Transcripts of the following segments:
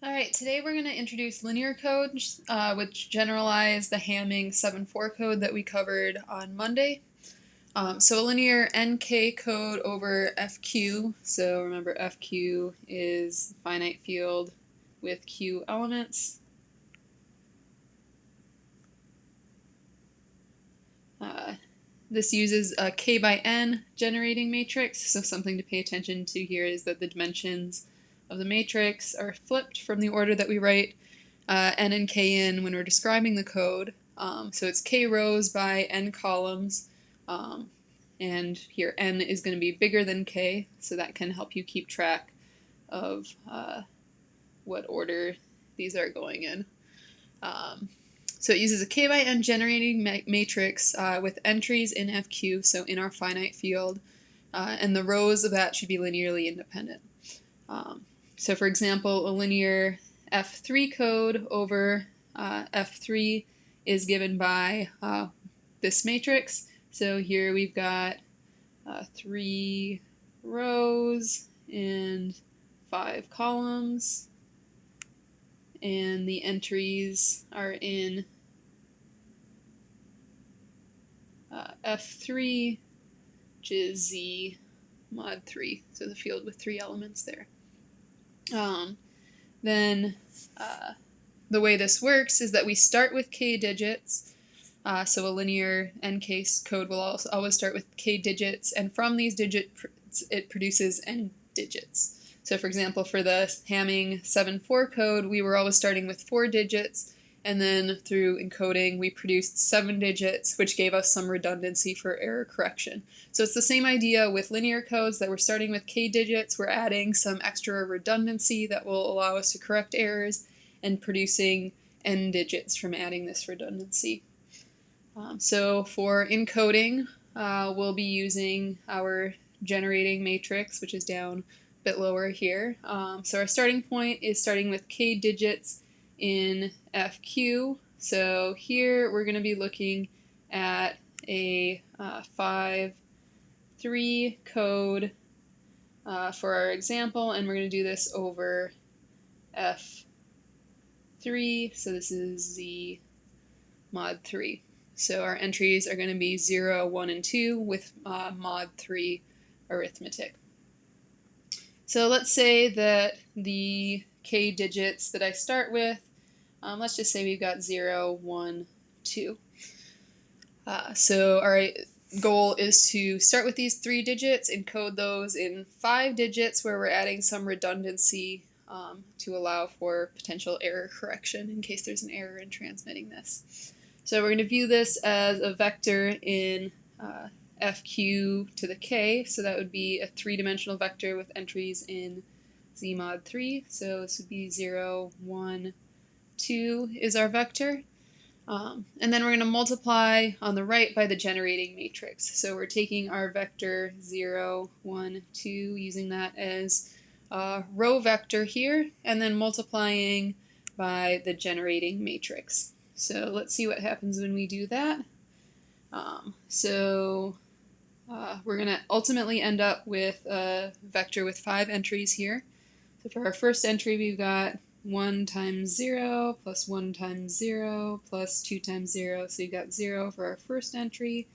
All right, today we're going to introduce linear code, which generalize the Hamming 7.4 code that we covered on Monday. So a linear NK code over FQ. So remember, FQ is a finite field with Q elements. This uses a K by N generating matrix. So something to pay attention to here is that the dimensions of the matrix are flipped from the order that we write N and K in when we're describing the code. So it's K rows by N columns. And here N is going to be bigger than K, so that can help you keep track of what order these are going in. So it uses a K by N generating matrix with entries in FQ, so in our finite field, and the rows of that should be linearly independent. So for example, a linear F3 code over F3 is given by this matrix. So here we've got 3 rows and 5 columns, and the entries are in F3, which is Z mod 3, so the field with 3 elements there. Then the way this works is that we start with K digits. So a linear NK code will always start with K digits, and from these digits it produces N digits. So for example, for the Hamming 7.4 code, we were always starting with 4 digits, and then through encoding we produced 7 digits, which gave us some redundancy for error correction. So it's the same idea with linear codes, that we're starting with K digits, we're adding some extra redundancy that will allow us to correct errors, and producing N digits from adding this redundancy. So for encoding, we'll be using our generating matrix, which is down a bit lower here. So our starting point is starting with K digits in FQ. So here we're going to be looking at a 5-3 code for our example, and we're going to do this over F3. So this is Z mod 3. So our entries are going to be 0, 1, and 2 with mod 3 arithmetic. So let's say that the K digits that I start with, let's just say we've got 0, 1, 2. So our goal is to start with these 3 digits, encode those in 5 digits where we're adding some redundancy to allow for potential error correction in case there's an error in transmitting this. So we're going to view this as a vector in FQ to the K, so that would be a 3-dimensional vector with entries in Z mod 3. So this would be 0, 1, 2 is our vector. And then we're going to multiply on the right by the generating matrix. So we're taking our vector 0, 1, 2, using that as a row vector here, and then multiplying by the generating matrix. So let's see what happens when we do that. We're going to ultimately end up with a vector with 5 entries here. So for our first entry, we've got 1 times 0 plus 1 times 0 plus 2 times 0. So you've got 0 for our first entry.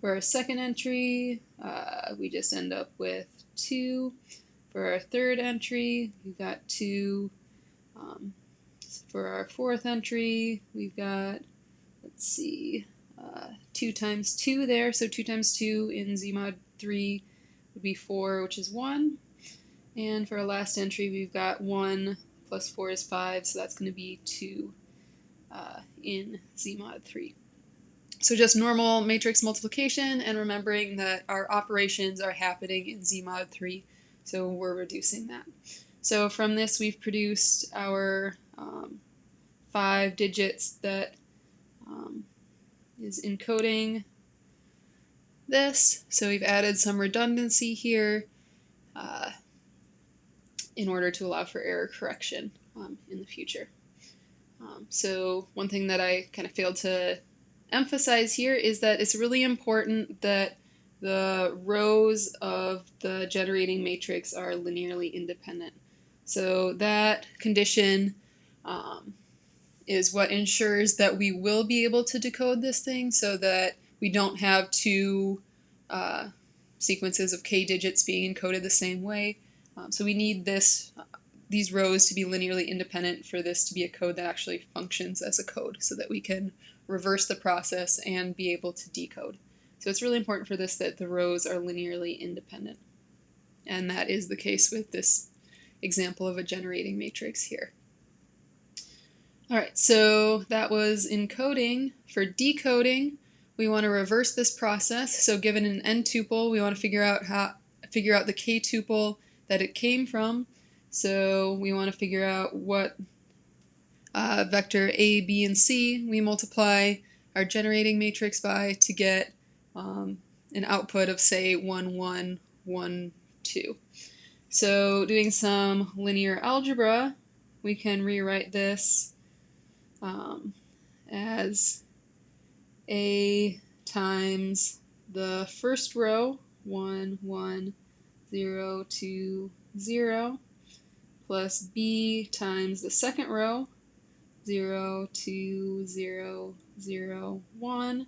For our second entry, we just end up with 2. For our third entry, we've got 2. For our fourth entry, we've got, let's see, 2 times 2 there. So 2 times 2 in Z mod 3 would be 4, which is 1. And for our last entry, we've got 1 plus 4 is 5, so that's going to be 2 in Z mod 3. So just normal matrix multiplication, and remembering that our operations are happening in Z mod 3, so we're reducing that. So from this, we've produced our 5 digits that is encoding this. So we've added some redundancy here in order to allow for error correction in the future. So one thing that I kind of failed to emphasize here is that it's really important that the rows of the generating matrix are linearly independent. So that condition is what ensures that we will be able to decode this thing, so that we don't have two sequences of k digits being encoded the same way. So we need these rows to be linearly independent for this to be a code that actually functions as a code, so that we can reverse the process and be able to decode. So it's really important for this that the rows are linearly independent. And that is the case with this example of a generating matrix here. All right, so that was encoding. For decoding, we want to reverse this process. So given an n tuple, we want to figure out the k tuple that it came from. So we want to figure out what vector a, b, and c we multiply our generating matrix by to get an output of, say, 1, 1, 1, 2. So doing some linear algebra, we can rewrite this as a times the first row, 1, 1, 0, 2, 0, plus b times the second row, 0, 2, 0, 0, 1,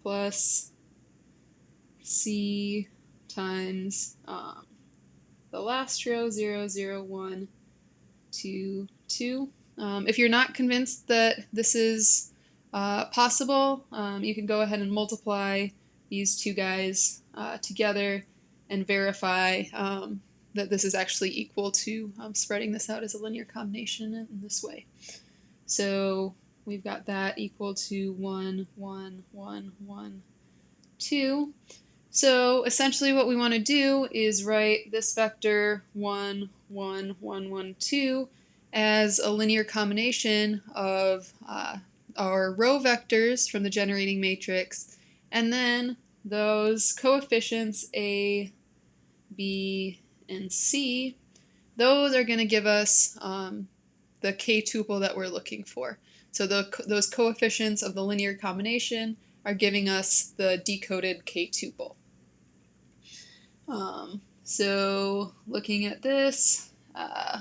plus c times the last row, 0, 0, 1, 2, 2. If you're not convinced that this is possible, you can go ahead and multiply these two guys together and verify that this is actually equal to spreading this out as a linear combination in this way. So we've got that equal to 1, 1, 1, 1, 2. So essentially what we want to do is write this vector 1, 1, 1, 1, 2 as a linear combination of our row vectors from the generating matrix, and then those coefficients a, b, and c, those are going to give us the k tuple that we're looking for. So those coefficients of the linear combination are giving us the decoded k tuple. So looking at this,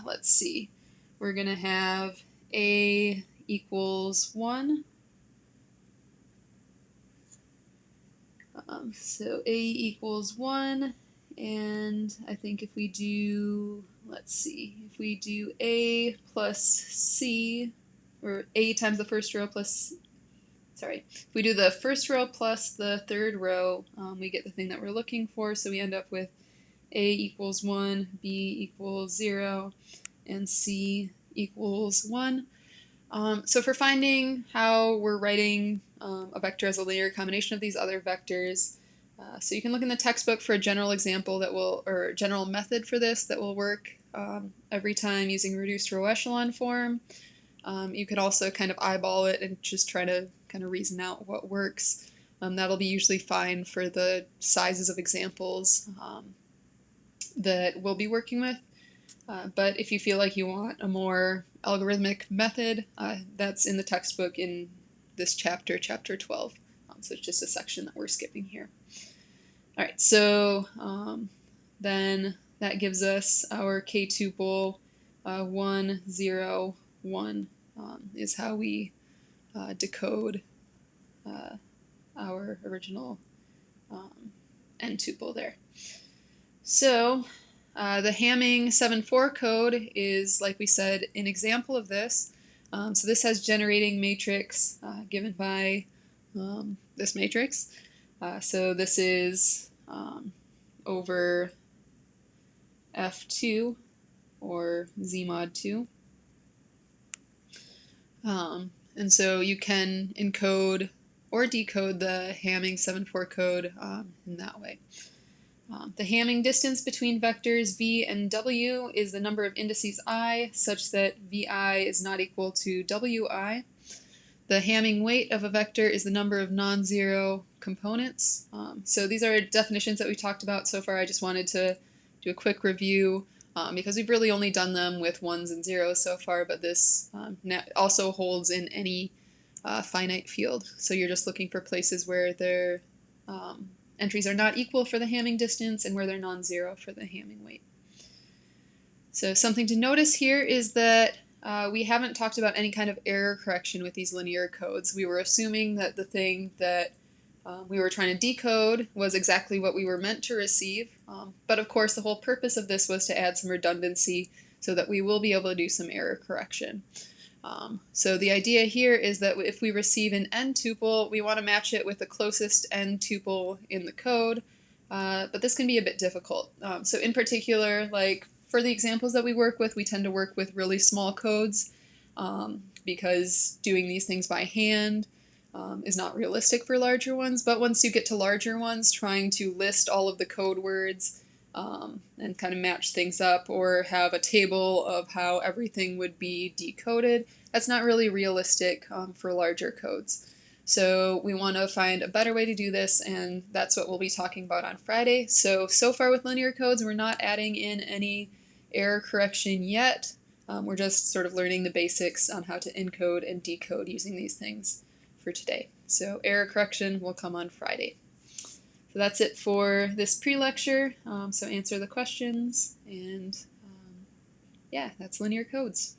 let's see, we're going to have a equals 1. So a equals 1, and I think if we do, let's see, if we do a plus c, or a times the first row plus, sorry, if we do the first row plus the third row, we get the thing that we're looking for, so we end up with a equals 1, b equals 0, and c equals 1. So for finding how we're writing a vector as a linear combination of these other vectors, so you can look in the textbook for a general example that will, or general method for this that will work every time using reduced row echelon form. You could also kind of eyeball it and just try to kind of reason out what works. That'll be usually fine for the sizes of examples that we'll be working with. But if you feel like you want a more algorithmic method, that's in the textbook in this chapter, chapter 12. So it's just a section that we're skipping here. All right, so then that gives us our k tuple 1, 0, 1 is how we decode our original n tuple there. So the Hamming 7.4 code is, like we said, an example of this. So this has generating matrix given by this matrix. So this is over F2 or Z mod 2. And so you can encode or decode the Hamming 7.4 code in that way. The Hamming distance between vectors v and w is the number of indices I such that vi is not equal to wi. The Hamming weight of a vector is the number of non-zero components. So these are definitions that we talked about so far. I just wanted to do a quick review because we've really only done them with ones and zeros so far, but this also holds in any finite field. So you're just looking for places where their entries are not equal for the Hamming distance and where they're non-zero for the Hamming weight. So something to notice here is that we haven't talked about any kind of error correction with these linear codes. We were assuming that the thing that we were trying to decode was exactly what we were meant to receive, but of course the whole purpose of this was to add some redundancy so that we will be able to do some error correction. So the idea here is that if we receive an n tuple, we want to match it with the closest n tuple in the code, but this can be a bit difficult. So in particular, like for the examples that we work with, we tend to work with really small codes because doing these things by hand is not realistic for larger ones, but once you get to larger ones, trying to list all of the code words and kind of match things up or have a table of how everything would be decoded, that's not really realistic for larger codes. So we want to find a better way to do this, and that's what we'll be talking about on Friday. So far with linear codes, we're not adding in any error correction yet. We're just sort of learning the basics on how to encode and decode using these things for today. So error correction will come on Friday. So that's it for this pre-lecture. So answer the questions, and yeah, that's linear codes.